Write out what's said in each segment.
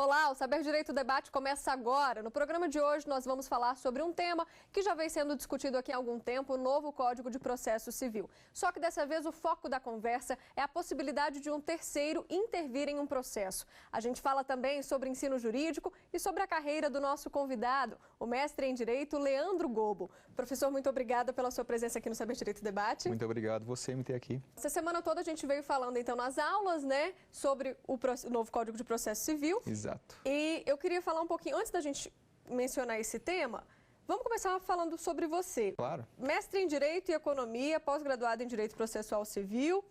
Olá, o Saber Direito Debate começa agora. No programa de hoje nós vamos falar sobre um tema que já vem sendo discutido aqui há algum tempo, o novo Código de Processo Civil. Só que dessa vez o foco da conversa é a possibilidade de um terceiro intervir em um processo. A gente fala também sobre ensino jurídico e sobre a carreira do nosso convidado, o mestre em Direito, Leandro Gobo. Professor, muito obrigada pela sua presença aqui no Saber Direito Debate. Muito obrigado você me ter aqui. Essa semana toda a gente veio falando então nas aulas, né, sobre o novo Código de Processo Civil. Exato. E eu queria falar um pouquinho, antes da gente mencionar esse tema, vamos começar falando sobre você. Claro. Mestre em Direito e Economia, pós-graduado em Direito Processual Civil.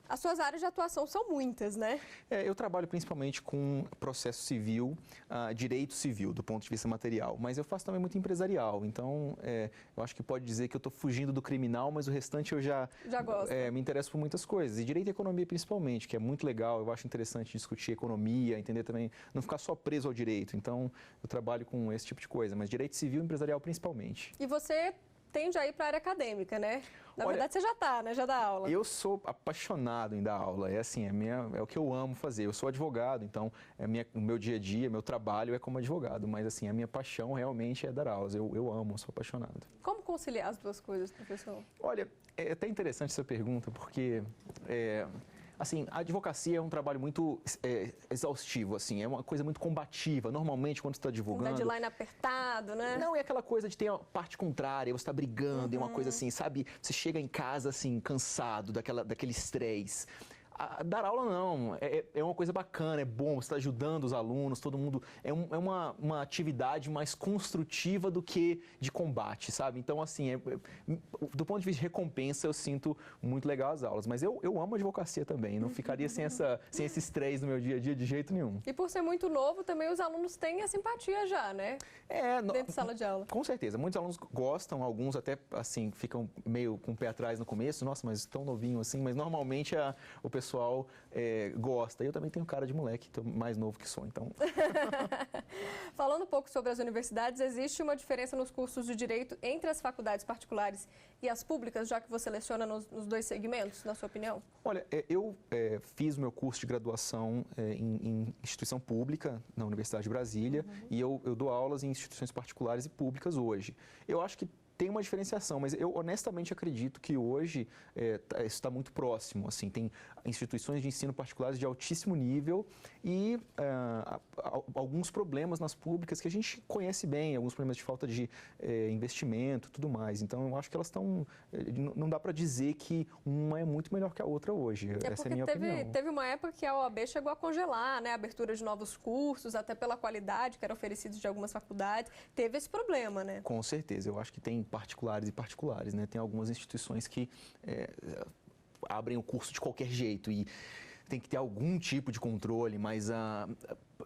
As suas áreas de atuação são muitas, né? Eu trabalho principalmente com processo civil, direito civil, do ponto de vista material, mas eu faço também muito empresarial, então eu acho que pode dizer que eu estou fugindo do criminal, mas o restante eu já gosto. Me interesso por muitas coisas, e direito e economia principalmente, que é muito legal, eu acho interessante discutir economia, entender também, não ficar só preso ao direito, então eu trabalho com esse tipo de coisa, mas direito civil e empresarial principalmente. E você tende a ir para a área acadêmica, né? Na verdade, você já está, né? Já dá aula. Eu sou apaixonado em dar aula, é o que eu amo fazer. Eu sou advogado, então o meu dia a dia, meu trabalho é como advogado, mas assim, a minha paixão realmente é dar aulas. Eu amo, sou apaixonado. Como conciliar as duas coisas, professor? Olha, é até interessante essa pergunta, porque assim, a advocacia é um trabalho muito exaustivo, assim, é uma coisa muito combativa. Normalmente, quando você está advogando... Um deadline apertado, né? Não, é aquela coisa de ter a parte contrária, você está brigando, é uma coisa assim, sabe? Você chega em casa, assim, cansado daquele estresse. Dar aula não, é uma coisa bacana, é bom, você está ajudando os alunos, todo mundo, é uma atividade mais construtiva do que de combate, sabe? Então, assim, do ponto de vista de recompensa, eu sinto muito legal as aulas, mas eu amo a advocacia também, não ficaria sem esse estresse no meu dia a dia de jeito nenhum. E por ser muito novo, também os alunos têm a simpatia já, né? Dentro de sala de aula. Com certeza, muitos alunos gostam, alguns até, assim, ficam meio com o pé atrás no começo, nossa, mas tão novinho assim, mas normalmente o pessoal gosta. Eu também tenho cara de moleque, tô mais novo que sou, então... Falando um pouco sobre as universidades, existe uma diferença nos cursos de Direito entre as faculdades particulares e as públicas, já que você leciona nos dois segmentos, na sua opinião? Olha, eu fiz o meu curso de graduação em instituição pública, na Universidade de Brasília, e eu dou aulas em instituições particulares e públicas hoje. Eu acho que tem uma diferenciação, mas eu honestamente acredito que hoje isso está muito próximo. Assim, tem instituições de ensino particulares de altíssimo nível e alguns problemas nas públicas que a gente conhece bem, alguns problemas de falta de investimento e tudo mais. Então, eu acho que elas estão... Não dá para dizer que uma é muito melhor que a outra hoje. Essa é a minha opinião. Teve uma época que a OAB chegou a congelar, né, a abertura de novos cursos, até pela qualidade que era oferecida de algumas faculdades. Teve esse problema, né? Com certeza. Eu acho que tem particulares e particulares, né? Tem algumas instituições que abrem o curso de qualquer jeito e tem que ter algum tipo de controle, mas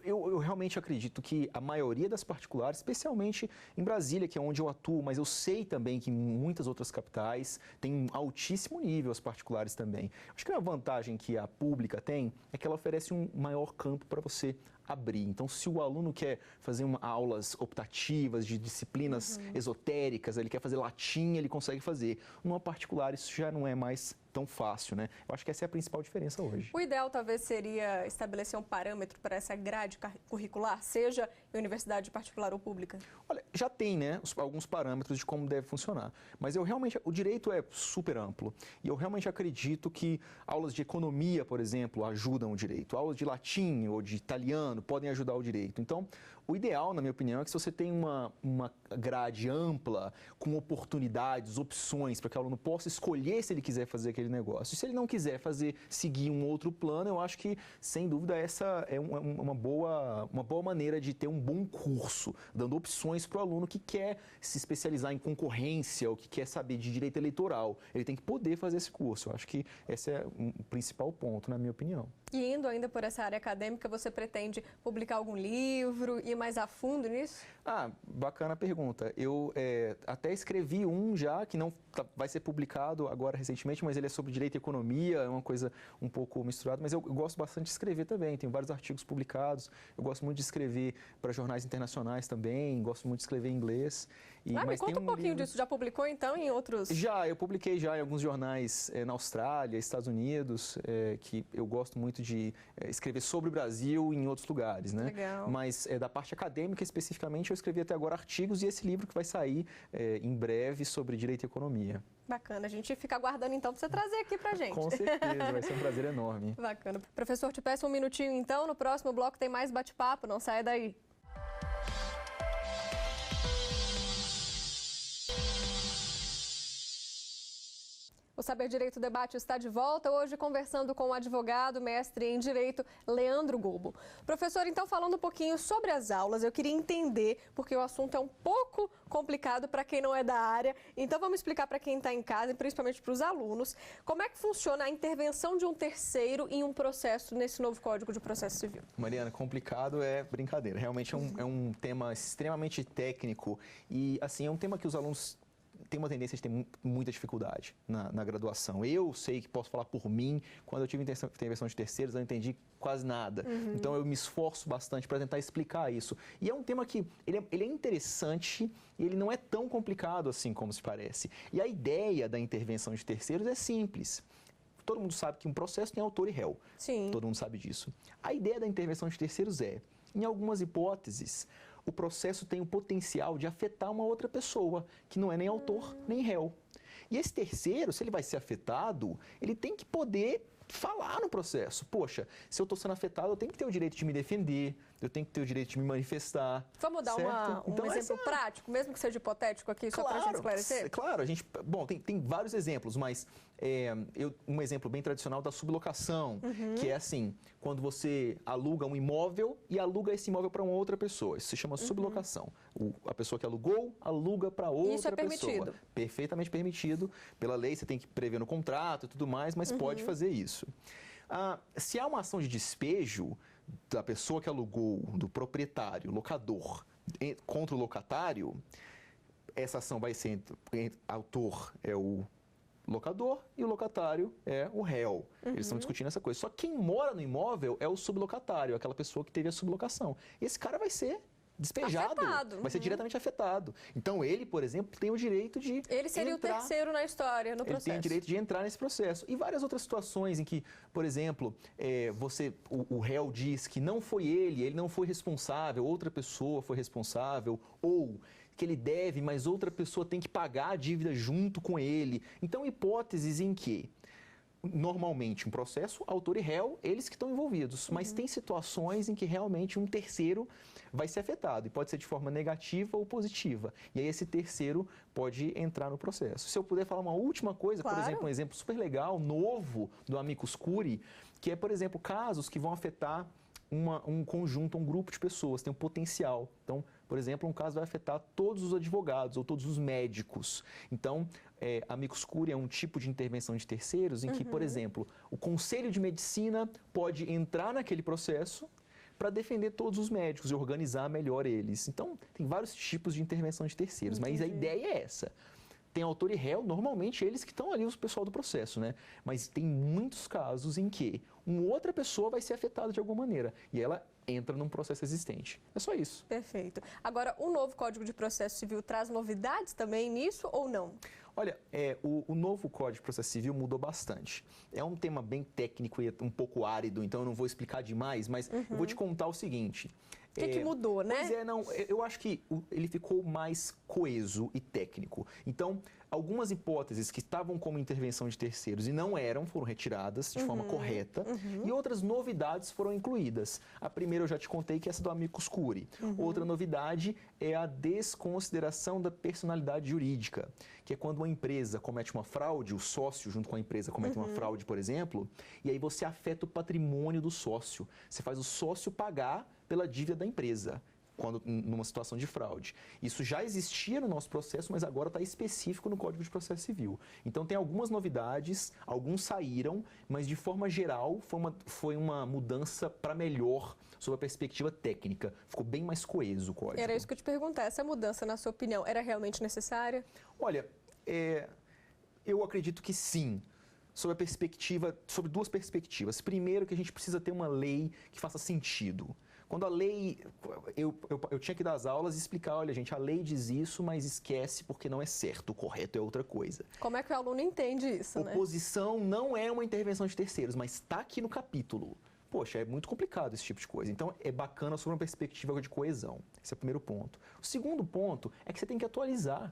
eu realmente acredito que a maioria das particulares, especialmente em Brasília, que é onde eu atuo, mas eu sei também que em muitas outras capitais tem um altíssimo nível as particulares também. Acho que a vantagem que a pública tem é que ela oferece um maior campo para você abrir. Então, se o aluno quer fazer aulas optativas de disciplinas esotéricas, ele quer fazer latim, ele consegue fazer. Numa particular, isso já não é mais tão fácil, né? Eu acho que essa é a principal diferença hoje. O ideal talvez seria estabelecer um parâmetro para essa grade curricular, seja em universidade particular ou pública? Olha, já tem, né, alguns parâmetros de como deve funcionar, mas o direito é super amplo e eu realmente acredito que aulas de economia, por exemplo, ajudam o direito, aulas de latim ou de italiano podem ajudar o direito. Então, o ideal, na minha opinião, é que se você tem uma grade ampla, com oportunidades, opções, para que o aluno possa escolher se ele quiser fazer aquele negócio. E se ele não quiser seguir um outro plano, eu acho que, sem dúvida, essa é uma boa maneira de ter um bom curso, dando opções para o aluno que quer se especializar em concorrência ou que quer saber de direito eleitoral. Ele tem que poder fazer esse curso. Eu acho que esse é o principal ponto, na minha opinião. E indo ainda por essa área acadêmica, você pretende publicar algum livro, ir mais a fundo nisso? Bacana a pergunta. Eu até escrevi um já, que não vai ser publicado agora recentemente, mas ele é sobre direito e economia, é uma coisa um pouco misturada, mas eu gosto bastante de escrever também, tenho vários artigos publicados, eu gosto muito de escrever para jornais internacionais também, gosto muito de escrever em inglês Me conta um pouquinho disso. Já publicou, então, em outros... Eu publiquei já em alguns jornais na Austrália, Estados Unidos, que eu gosto muito de escrever sobre o Brasil em outros lugares, né? Legal. Mas da parte acadêmica, especificamente, eu escrevi até agora artigos e esse livro que vai sair em breve sobre direito e economia. Bacana. A gente fica aguardando, então, para você trazer aqui pra gente. Com certeza, vai ser um prazer enorme. Bacana. Professor, te peço um minutinho, então. No próximo bloco tem mais bate-papo. Não saia daí. O Saber Direito Debate está de volta, hoje conversando com o advogado, mestre em Direito, Leandro Gobo. Professor, então, falando um pouquinho sobre as aulas, eu queria entender, porque o assunto é um pouco complicado para quem não é da área, então vamos explicar para quem está em casa, e principalmente para os alunos, como é que funciona a intervenção de um terceiro em um processo nesse novo Código de Processo Civil. Mariana, complicado é brincadeira, realmente é um tema extremamente técnico e, assim, é um tema que os alunos tem uma tendência de ter muita dificuldade na graduação. Eu sei que posso falar por mim, quando eu tive intervenção de terceiros, eu não entendi quase nada. Então, eu me esforço bastante para tentar explicar isso. E é um tema que ele é interessante e ele não é tão complicado assim como se parece. E a ideia da intervenção de terceiros é simples. Todo mundo sabe que um processo tem autor e réu. Sim. Todo mundo sabe disso. A ideia da intervenção de terceiros em algumas hipóteses, o processo tem o potencial de afetar uma outra pessoa, que não é nem autor nem réu. E esse terceiro, se ele vai ser afetado, ele tem que poder falar no processo. Poxa, se eu estou sendo afetado, eu tenho que ter o direito de me defender, eu tenho que ter o direito de me manifestar. Vamos dar um exemplo prático, mesmo que seja hipotético aqui, só para a gente esclarecer? Claro, tem vários exemplos, mas um exemplo bem tradicional da sublocação, que é assim, quando você aluga um imóvel e aluga esse imóvel para uma outra pessoa. Isso se chama sublocação. A pessoa que alugou, aluga para outra pessoa. Isso é permitido? Perfeitamente permitido. Pela lei, você tem que prever no contrato e tudo mais, mas pode fazer isso. Se há uma ação de despejo da pessoa que alugou, do proprietário, locador, contra o locatário, essa ação vai ser autor é o locador e o locatário é o réu. Eles estão discutindo essa coisa. Só quem mora no imóvel é o sublocatário, aquela pessoa que teve a sublocação. Esse cara vai ser despejado, vai ser diretamente afetado. Então, ele, por exemplo, tem o direito de Ele seria o terceiro na história, no processo. Ele tem o direito de entrar nesse processo. E várias outras situações em que, por exemplo, o réu diz que não foi ele não foi responsável, outra pessoa foi responsável, ou que ele deve, mas outra pessoa tem que pagar a dívida junto com ele. Então, hipóteses em que normalmente um processo, autor e réu, eles que estão envolvidos, mas tem situações em que realmente um terceiro vai ser afetado e pode ser de forma negativa ou positiva. E aí esse terceiro pode entrar no processo. Se eu puder falar uma última coisa, por exemplo, um exemplo super legal, novo do amicus curiae, que é, por exemplo, casos que vão afetar um conjunto, um grupo de pessoas, tem um potencial. Então, por exemplo, um caso vai afetar todos os advogados ou todos os médicos. Então, amicus curiae é um tipo de intervenção de terceiros em que, por exemplo, o Conselho de Medicina pode entrar naquele processo para defender todos os médicos e organizar melhor eles. Então, tem vários tipos de intervenção de terceiros, mas a ideia é essa. Tem autor e réu, normalmente eles que estão ali, o pessoal do processo, né? Mas tem muitos casos em que uma outra pessoa vai ser afetada de alguma maneira e ela entra num processo existente. É só isso. Perfeito. Agora, o novo Código de Processo Civil traz novidades também nisso ou não? Olha, o novo Código de Processo Civil mudou bastante. É um tema bem técnico e um pouco árido, então eu não vou explicar demais, mas eu vou te contar o seguinte. O que mudou, né? Pois eu acho que ele ficou mais coeso e técnico. Então, algumas hipóteses que estavam como intervenção de terceiros e não eram, foram retiradas de forma correta, e outras novidades foram incluídas. A primeira eu já te contei, que é essa do amicus curiae. Outra novidade é a desconsideração da personalidade jurídica, que é quando uma empresa comete uma fraude, o sócio junto com a empresa comete uma fraude, por exemplo, e aí você afeta o patrimônio do sócio. Você faz o sócio pagar pela dívida da empresa, numa situação de fraude. Isso já existia no nosso processo, mas agora está específico no Código de Processo Civil. Então, tem algumas novidades, alguns saíram, mas de forma geral foi uma mudança para melhor sob a perspectiva técnica. Ficou bem mais coeso o Código. Era isso que eu te perguntar. Essa mudança, na sua opinião, era realmente necessária? Olha, eu acredito que sim. Sobre duas perspectivas. Primeiro, que a gente precisa ter uma lei que faça sentido. Quando a lei, eu tinha que dar as aulas e explicar, olha gente, a lei diz isso, mas esquece porque não é certo, o correto é outra coisa. Como é que o aluno entende isso, né? Oposição não é uma intervenção de terceiros, mas está aqui no capítulo. Poxa, é muito complicado esse tipo de coisa. Então, é bacana sobre uma perspectiva de coesão. Esse é o primeiro ponto. O segundo ponto é que você tem que atualizar.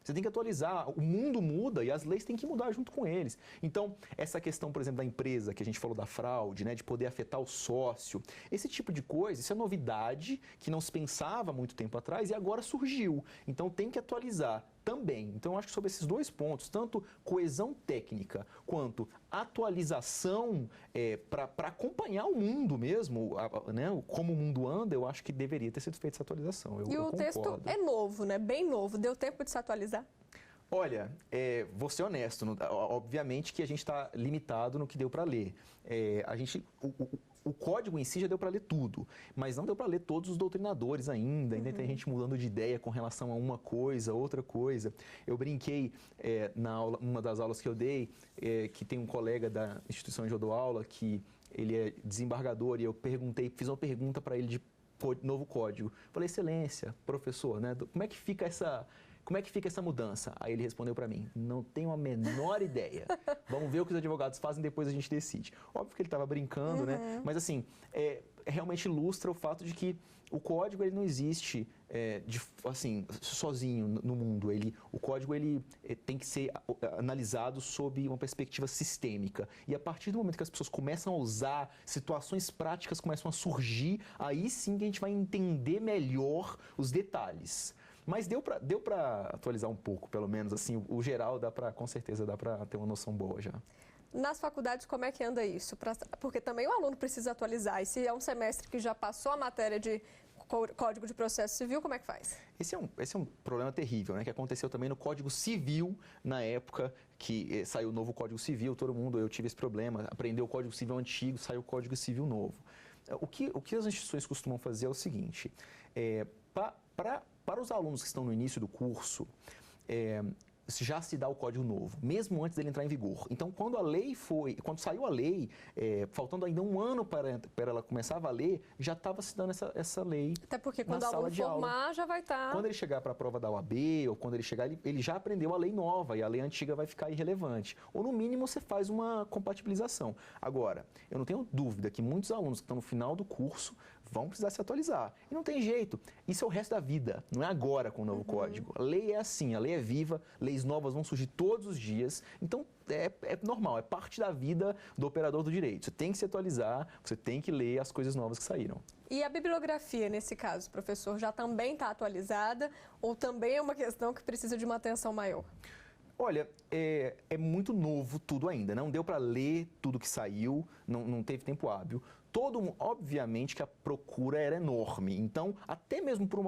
Você tem que atualizar, o mundo muda e as leis têm que mudar junto com eles. Então, essa questão, por exemplo, da empresa, que a gente falou da fraude, né, de poder afetar o sócio, esse tipo de coisa, isso é novidade que não se pensava há muito tempo atrás e agora surgiu. Então, tem que atualizar também. Então, eu acho que sobre esses dois pontos, tanto coesão técnica quanto atualização para acompanhar o mundo mesmo, né, como o mundo anda, eu acho que deveria ter sido feita essa atualização. Eu concordo. Texto é novo, né? Bem novo. Deu tempo de se atualizar? Olha, vou ser honesto, obviamente que a gente está limitado no que deu para ler. O código em si já deu para ler tudo, mas não deu para ler todos os doutrinadores ainda tem gente mudando de ideia com relação a uma coisa, outra coisa. Eu brinquei numa das aulas que eu dei, que tem um colega da instituição onde eu dou aula, que ele é desembargador, e eu fiz uma pergunta para ele de novo código. Falei, excelência, professor, né, como é que fica essa mudança? Aí ele respondeu para mim, não tenho a menor ideia. Vamos ver o que os advogados fazem, depois a gente decide. Óbvio que ele estava brincando, né? Mas assim, realmente ilustra o fato de que o código ele não existe sozinho no mundo. O código ele tem que ser analisado sob uma perspectiva sistêmica. E a partir do momento que as pessoas começam a usar, situações práticas começam a surgir, aí sim que a gente vai entender melhor os detalhes. Mas deu para atualizar um pouco, pelo menos, assim, o geral com certeza dá para ter uma noção boa já. Nas faculdades, como é que anda isso? Porque também o aluno precisa atualizar. E se é um semestre que já passou a matéria de Código de Processo Civil, como é que faz? Esse é um problema terrível, né? Que aconteceu também no Código Civil, na época que saiu o novo Código Civil, eu tive esse problema, aprendeu o Código Civil antigo, saiu o Código Civil novo. O que as instituições costumam fazer é o seguinte, para os alunos que estão no início do curso, já se dá o código novo, mesmo antes dele entrar em vigor. Então, quando saiu a lei, faltando ainda um ano para ela começar a valer, já estava se dando essa lei. Até porque quando o aluno formar, já vai estar... Quando ele chegar para a prova da OAB, ou quando ele chegar, ele já aprendeu a lei nova e a lei antiga vai ficar irrelevante. Ou, no mínimo, você faz uma compatibilização. Agora, eu não tenho dúvida que muitos alunos que estão no final do curso vão precisar se atualizar. E não tem jeito. Isso é o resto da vida, não é agora com o novo código. A lei é assim, a lei é viva, leis novas vão surgir todos os dias. Então, é normal, é parte da vida do operador do direito. Você tem que se atualizar, você tem que ler as coisas novas que saíram. E a bibliografia, nesse caso, professor, já também está atualizada ou também é uma questão que precisa de uma atenção maior? Olha, é muito novo tudo ainda, não deu para ler tudo que saiu, não teve tempo hábil. Obviamente que a procura era enorme, então até mesmo por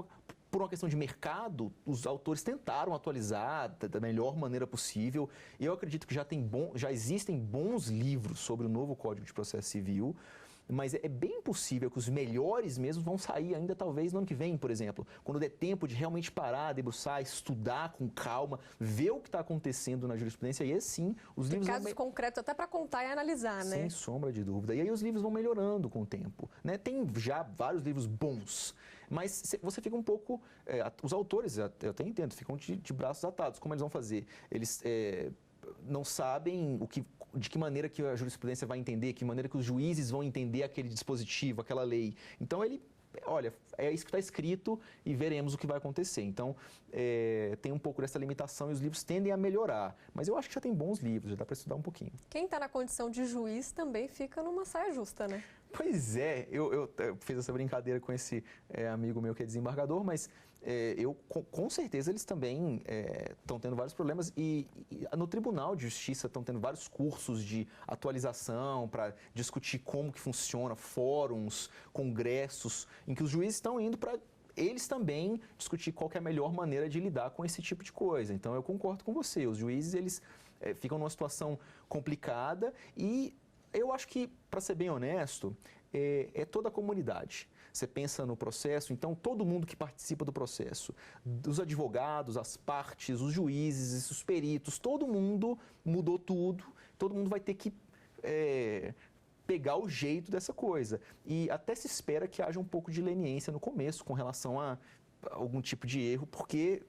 uma questão de mercado, os autores tentaram atualizar da melhor maneira possível. E eu acredito que já existem bons livros sobre o novo Código de Processo Civil, mas é bem possível que os melhores mesmo vão sair ainda talvez no ano que vem, por exemplo. Quando der tempo de realmente parar, debruçar, estudar com calma, ver o que está acontecendo na jurisprudência, e aí sim os livros casos concretos até para contar e analisar, né? Sem sombra de dúvida. E aí os livros vão melhorando com o tempo, né? Tem já vários livros bons, mas você fica um pouco... os autores, eu até entendo, ficam de braços atados. Como eles vão fazer? Eles não sabem de que maneira que a jurisprudência vai entender, que maneira que os juízes vão entender aquele dispositivo, aquela lei. Então, olha, é isso que está escrito e veremos o que vai acontecer. Então, tem um pouco dessa limitação e os livros tendem a melhorar. Mas eu acho que já tem bons livros, já dá para estudar um pouquinho. Quem está na condição de juiz também fica numa saia justa, né? Pois é, eu fiz essa brincadeira com esse amigo meu que é desembargador, mas com certeza eles também estão tendo vários problemas e no Tribunal de Justiça estão tendo vários cursos de atualização para discutir como que funciona, fóruns, congressos, em que os juízes estão indo para eles também discutir qual que é a melhor maneira de lidar com esse tipo de coisa. Então eu concordo com você, os juízes eles ficam numa situação complicada e eu acho que, para ser bem honesto, é toda a comunidade. Você pensa no processo, então todo mundo que participa do processo, os advogados, as partes, os juízes, os peritos, todo mundo mudou tudo, todo mundo vai ter que pegar o jeito dessa coisa. E até se espera que haja um pouco de leniência no começo com relação a algum tipo de erro, porque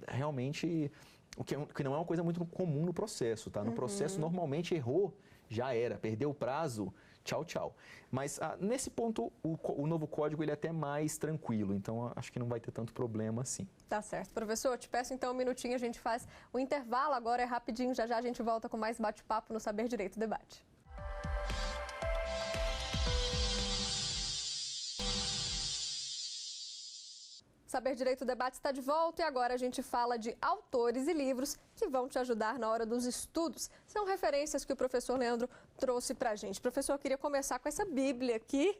realmente o que não é uma coisa muito comum no processo, tá? No processo, normalmente errou, já era, perdeu o prazo, tchau, tchau. Mas nesse ponto, o novo código ele é até mais tranquilo, então acho que não vai ter tanto problema assim. Tá certo. Professor, te peço então um minutinho, a gente faz o intervalo, agora é rapidinho, já já a gente volta com mais bate-papo no Saber Direito Debate. Saber Direito Debate está de volta e agora a gente fala de autores e livros que vão te ajudar na hora dos estudos. São referências que o professor Leandro trouxe para a gente. Professor, eu queria começar com essa Bíblia aqui,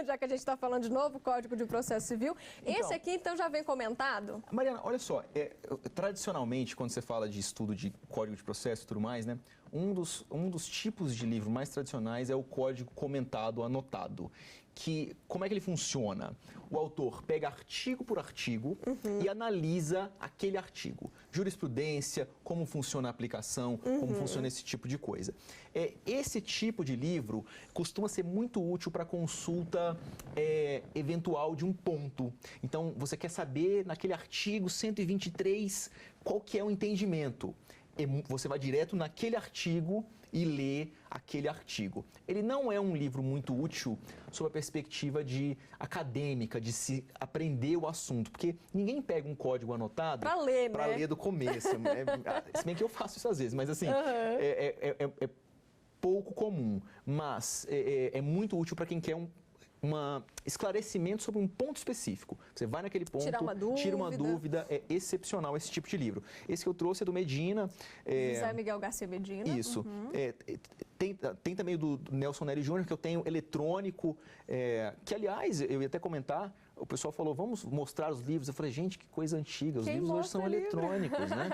já que a gente está falando de novo Código de Processo Civil. Esse aqui, então, já vem comentado? Mariana, olha só, tradicionalmente, quando você fala de estudo de Código de Processo e tudo mais, né, um dos tipos de livro mais tradicionais é o Código Comentado Anotado. Como é que ele funciona? O autor pega artigo por artigo e analisa aquele artigo. Jurisprudência, como funciona a aplicação, como funciona esse tipo de coisa. Esse tipo de livro costuma ser muito útil para consulta eventual de um ponto. Então, você quer saber, naquele artigo 123, qual que é o entendimento. Você vai direto naquele artigo e lê aquele artigo. Ele não é um livro muito útil sob a perspectiva acadêmica, de se aprender o assunto, porque ninguém pega um código anotado para ler, para ler do começo. Se bem que eu faço isso às vezes, mas assim, é pouco comum, mas é muito útil para quem quer um esclarecimento sobre um ponto específico. Você vai naquele ponto, tira uma dúvida, é excepcional esse tipo de livro. Esse que eu trouxe é do Medina. José Miguel Garcia Medina. Isso. Tem também o do Nelson Nery Jr., que eu tenho eletrônico, que, aliás, eu ia até comentar, o pessoal falou, vamos mostrar os livros. Eu falei, gente, que coisa antiga, os livros hoje são eletrônicos, né?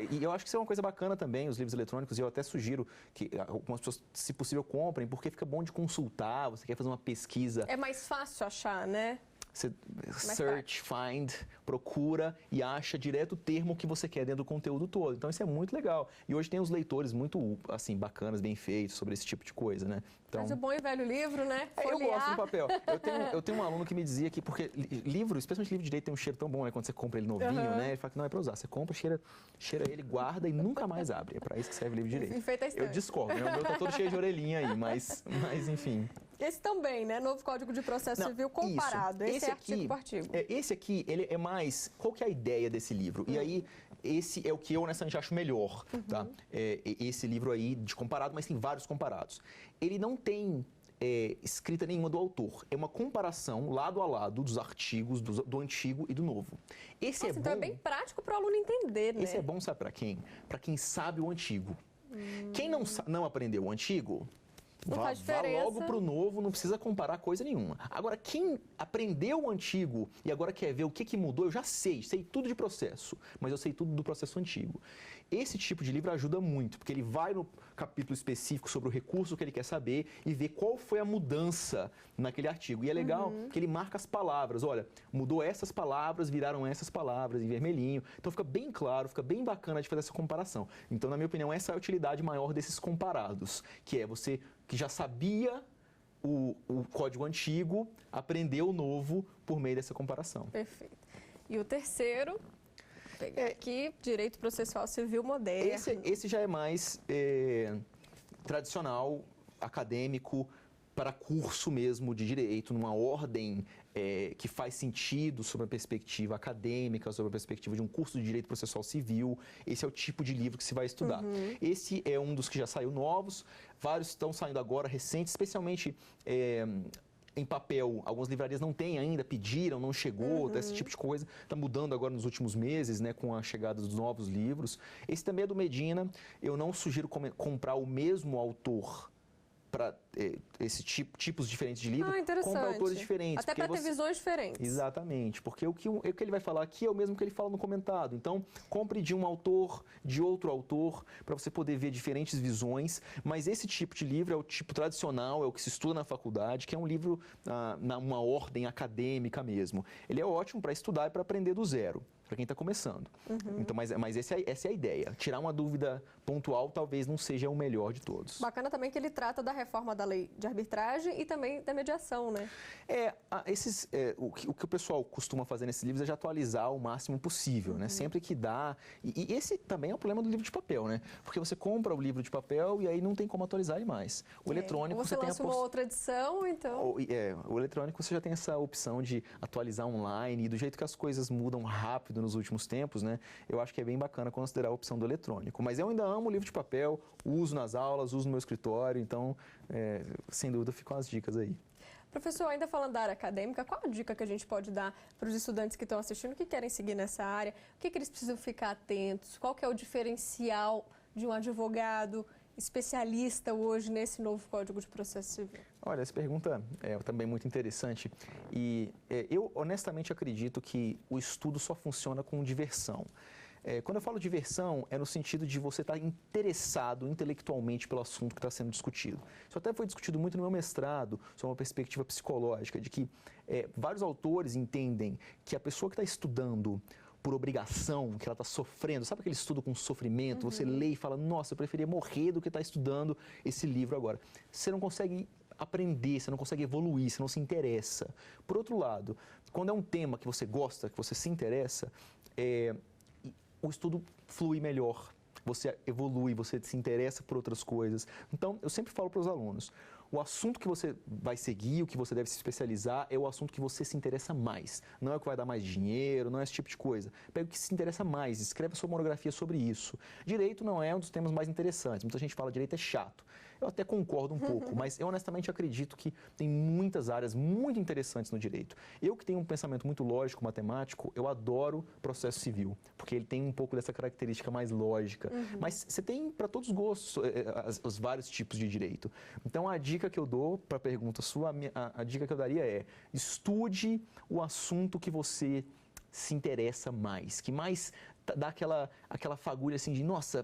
E eu acho que isso é uma coisa bacana também, os livros eletrônicos, e eu até sugiro que algumas pessoas, se possível, comprem, porque fica bom de consultar, você quer fazer uma pesquisa. É mais fácil achar, né? Você search, find, procura e acha direto o termo que você quer dentro do conteúdo todo. Então isso é muito legal. E hoje tem uns leitores muito, assim, bacanas, bem feitos sobre esse tipo de coisa, né? Então, mas o bom e velho livro, né? Eu gosto do papel. Eu tenho um aluno que me dizia que, porque livro, especialmente livro de direito, tem um cheiro tão bom, né? Quando você compra ele novinho, né? Ele fala que não é pra usar. Você compra, cheira ele, guarda e nunca mais abre. É pra isso que serve livro de direito. Enfeita a estante. Eu discordo, né? O meu tá todo cheio de orelhinha aí, mas enfim. Esse também, né? Novo Código de Processo Civil comparado. Esse é artigo por artigo. Esse aqui, ele é mais... Qual que é a ideia desse livro? E aí, esse é o que eu, honestamente, acho melhor, tá? Esse livro aí de comparado, mas tem vários comparados. Ele não tem escrita nenhuma do autor. É uma comparação, lado a lado, dos artigos do antigo e do novo. Esse é bom... Então é bem prático para o aluno entender, né? Esse é bom, sabe para quem? Para quem sabe o antigo. Quem não aprendeu o antigo... Vá logo para o novo, não precisa comparar coisa nenhuma. Agora, quem aprendeu o antigo e agora quer ver o que mudou, eu já sei tudo de processo, mas eu sei tudo do processo antigo. Esse tipo de livro ajuda muito, porque ele vai no capítulo específico sobre o recurso que ele quer saber e vê qual foi a mudança naquele artigo. E é legal que ele marca as palavras. Olha, mudou essas palavras, viraram essas palavras em vermelhinho. Então fica bem claro, fica bem bacana de fazer essa comparação. Então, na minha opinião, essa é a utilidade maior desses comparados, que é você que já sabia o código antigo, aprender o novo por meio dessa comparação. Perfeito. E o terceiro, vou pegar aqui, Direito Processual Civil Moderno. Esse já é mais tradicional, acadêmico, para curso mesmo de direito, numa ordem que faz sentido sobre a perspectiva acadêmica, sobre a perspectiva de um curso de Direito Processual Civil. Esse é o tipo de livro que se vai estudar. Esse é um dos que já saiu novos, vários estão saindo agora, recentes, especialmente em papel. Algumas livrarias não têm ainda, pediram, não chegou, esse tipo de coisa. Está mudando agora nos últimos meses, né, com a chegada dos novos livros. Esse também é do Medina. Eu não sugiro comprar o mesmo autor para esses tipos diferentes de livro, compra autores diferentes. Até para ter visões diferentes. Exatamente, porque o que ele vai falar aqui é o mesmo que ele fala no comentado. Então, compre de um autor, de outro autor, para você poder ver diferentes visões. Mas esse tipo de livro é o tipo tradicional, é o que se estuda na faculdade, que é um livro numa ordem acadêmica mesmo. Ele é ótimo para estudar e para aprender do zero, para quem está começando. Então, mas essa é a ideia. Tirar uma dúvida pontual talvez não seja o melhor de todos. Bacana também que ele trata da reforma da lei de arbitragem e também da mediação, né? O que o pessoal costuma fazer nesses livros é de atualizar o máximo possível, né? Sempre que dá. E esse também é o problema do livro de papel, né? Porque você compra o livro de papel e aí não tem como atualizar ele mais. O eletrônico você lança uma outra edição, então... O eletrônico você já tem essa opção de atualizar online e do jeito que as coisas mudam rápido nos últimos tempos, né? Eu acho que é bem bacana considerar a opção do eletrônico. Mas eu ainda amo o livro de papel, uso nas aulas, uso no meu escritório, então, sem dúvida, ficam as dicas aí. Professor, ainda falando da área acadêmica, qual a dica que a gente pode dar para os estudantes que estão assistindo, que querem seguir nessa área? O que eles precisam ficar atentos? Qual que é o diferencial de um advogado especialista hoje nesse novo Código de Processo Civil? Olha, essa pergunta é também muito interessante e eu honestamente acredito que o estudo só funciona com diversão. Quando eu falo diversão, é no sentido de você estar interessado intelectualmente pelo assunto que está sendo discutido. Isso até foi discutido muito no meu mestrado, sobre uma perspectiva psicológica, de que vários autores entendem que a pessoa que está estudando por obrigação, que ela está sofrendo, sabe aquele estudo com sofrimento? Você lê e fala, nossa, eu preferia morrer do que estar estudando esse livro agora. Você não consegue aprender, você não consegue evoluir, você não se interessa. Por outro lado, quando é um tema que você gosta, que você se interessa, o estudo flui melhor, você evolui, você se interessa por outras coisas. Então, eu sempre falo para os alunos, o assunto que você vai seguir, o que você deve se especializar, é o assunto que você se interessa mais. Não é o que vai dar mais dinheiro, não é esse tipo de coisa. Pega o que se interessa mais, escreve a sua monografia sobre isso. Direito não é um dos temas mais interessantes. Muita gente fala direito é chato. Eu até concordo um pouco, mas eu honestamente acredito que tem muitas áreas muito interessantes no direito. Eu que tenho um pensamento muito lógico, matemático, eu adoro processo civil, porque ele tem um pouco dessa característica mais lógica. Mas você tem para todos os gostos os vários tipos de direito. Então a dica que eu dou para a pergunta sua, a dica que eu daria é: estude o assunto que você se interessa mais, que mais dá aquela fagulha assim de, nossa,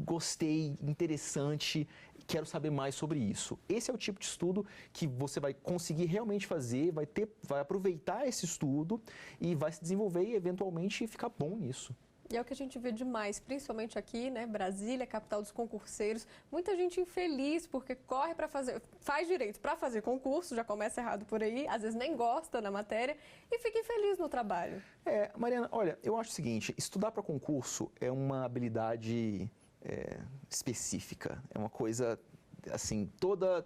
gostei, interessante, quero saber mais sobre isso. Esse é o tipo de estudo que você vai conseguir realmente fazer, vai aproveitar esse estudo e vai se desenvolver e eventualmente ficar bom nisso. E é o que a gente vê demais, principalmente aqui, né, Brasília, capital dos concurseiros. Muita gente infeliz porque corre para faz direito para fazer concurso, já começa errado por aí, às vezes nem gosta da matéria e fica infeliz no trabalho. Mariana, olha, eu acho o seguinte, estudar para concurso é uma habilidade específica, é uma coisa, assim, toda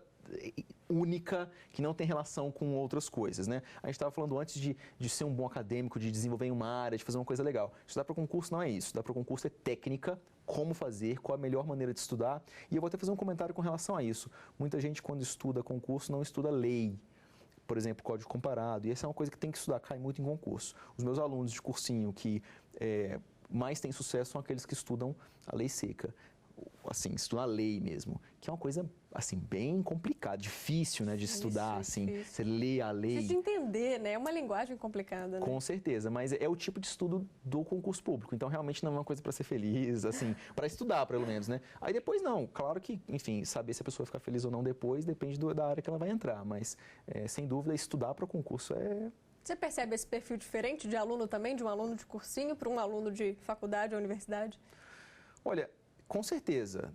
única, que não tem relação com outras coisas, né? A gente estava falando antes de ser um bom acadêmico, de desenvolver em uma área, de fazer uma coisa legal. Estudar para concurso não é isso. Estudar para concurso é técnica, como fazer, qual a melhor maneira de estudar. E eu vou até fazer um comentário com relação a isso. Muita gente, quando estuda concurso, não estuda lei. Por exemplo, código comparado. E essa é uma coisa que tem que estudar, cai muito em concurso. Os meus alunos de cursinho que mais têm sucesso são aqueles que estudam a lei seca. Assim, estudar a lei mesmo, que é uma coisa, assim, bem complicada, difícil, né, de estudar, assim, difícil. Você lê a lei... Difícil de entender, né, é uma linguagem complicada, né? Com certeza, mas é o tipo de estudo do concurso público, então realmente não é uma coisa para ser feliz, assim, para estudar, pelo menos, né? Aí depois não, claro que, enfim, saber se a pessoa vai ficar feliz ou não depois depende da área que ela vai entrar, mas, sem dúvida, estudar para o concurso é... Você percebe esse perfil diferente de aluno também, de um aluno de cursinho para um aluno de faculdade ou universidade? Olha, com certeza,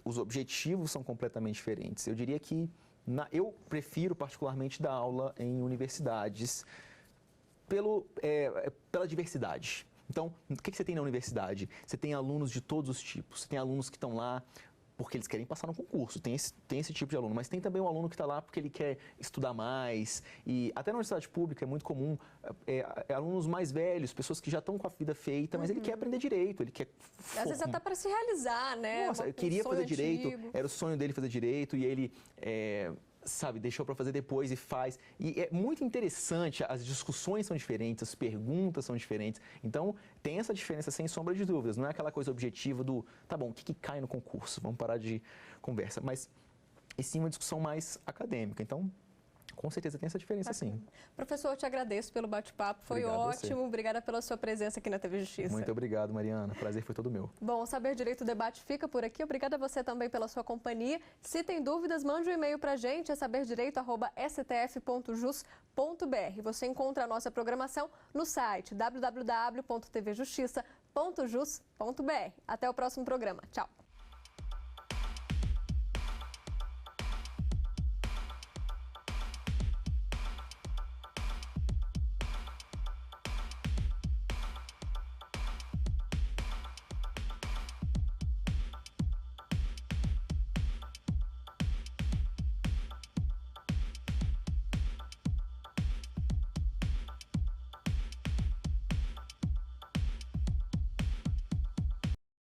os objetivos são completamente diferentes. Eu diria que eu prefiro particularmente dar aula em universidades pela diversidade. Então, o que você tem na universidade? Você tem alunos de todos os tipos, você tem alunos que estão lá porque eles querem passar no concurso, tem esse tipo de aluno, mas tem também o aluno que está lá porque ele quer estudar mais, e até na universidade pública é muito comum alunos mais velhos, pessoas que já estão com a vida feita, mas ele quer aprender direito, ele quer... Às vezes até para se realizar, né? Nossa, eu queria fazer direito, era o sonho dele fazer direito, e ele... sabe, deixou para fazer depois e faz. E é muito interessante, as discussões são diferentes, as perguntas são diferentes. Então, tem essa diferença sem sombra de dúvidas. Não é aquela coisa objetiva do, tá bom, o que cai no concurso? Vamos parar de conversa. Mas, e sim, uma discussão mais acadêmica. Então, com certeza tem essa diferença, sim. Professor, eu te agradeço pelo bate-papo, foi ótimo. Obrigada pela sua presença aqui na TV Justiça. Muito obrigado, Mariana. O prazer foi todo meu. Bom, o Saber Direito Debate fica por aqui. Obrigada a você também pela sua companhia. Se tem dúvidas, mande um e-mail para a gente, é saberdireito@stf.jus.br. Você encontra a nossa programação no site www.tvjustiça.jus.br. Até o próximo programa. Tchau.